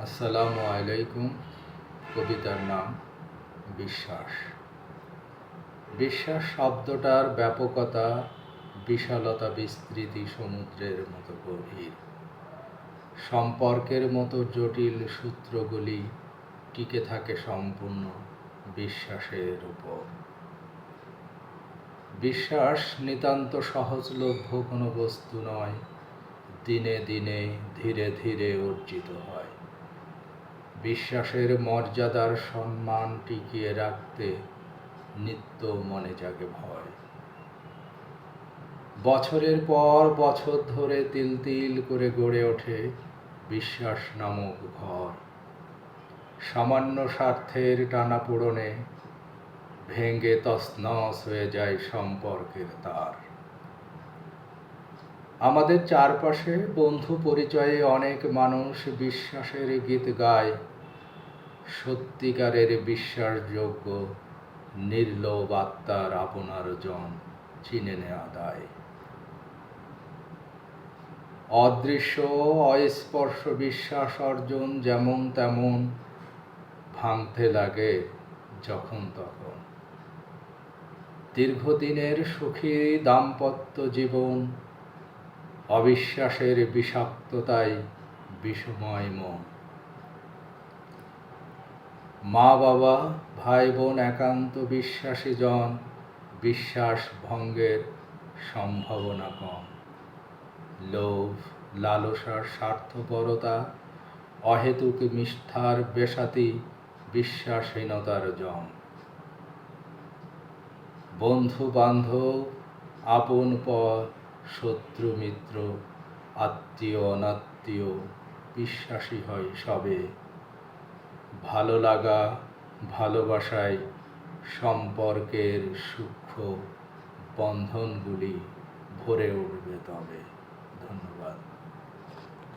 আসসালামু আলাইকুম। কবিতার নাম বিশ্বাস। বিশ্বাস শব্দটার ব্যাপকতা, বিশালতা, বিস্তৃতি সমুদ্রের মতো গভীর। সম্পর্কের মতো জটিল সূত্রগুলি টিকে থাকে সম্পূর্ণ বিশ্বাসের উপর। বিশ্বাস নিতান্ত সহজলভ্য কোনো বস্তু নয়, দিনে দিনে ধীরে ধীরে অর্জিত হয়। বিশ্বাসের মর্যাদার সম্মান টিকিয়ে রাখতে নিত্য মনে জাগে ভয়। বছরের পর বছর ধরে তিল তিল করে গড়ে ওঠে বিশ্বাস নামক ঘর। সামান্য স্বার্থের টানাপোড়েনে ভেঙে তছনছ হয়ে যায় সম্পর্কের তার। আমাদের চারপাশে বন্ধু পরিচয়ে অনেক মানুষ বিশ্বাসের গীত গায়। সত্যিকারের বিশ্বাসযোগ্য নির্লোভ আত্মার আপনার জন চিনে নেওয়া দায়। অদৃশ্য অস্পর্শ বিশ্বাস অর্জন যেমন তেমন ভাঙতে লাগে যখন তখন। দীর্ঘদিনের সুখী দাম্পত্য জীবন অবিশ্বাসের বিষাক্ততায় বিষময় মন। মা বাবা ভাই বোন একান্ত বিশ্বাসী জন, বিশ্বাস ভঙ্গের সম্ভাবনা কম। লোভ, লালসার স্বার্থপরতা, অহেতুক মিথ্যার বেসাতি বিশ্বাসহীনতার জম। বন্ধু বান্ধব, আপন পর, শত্রু মিত্র, আত্মীয় অনাত্মীয় বিশ্বাসী হয় সবে। ভালো লাগা, ভালোবাসায় সম্পর্কের সূক্ষ্ম বন্ধনগুলি ভরে উঠবে তবে। ধন্যবাদ।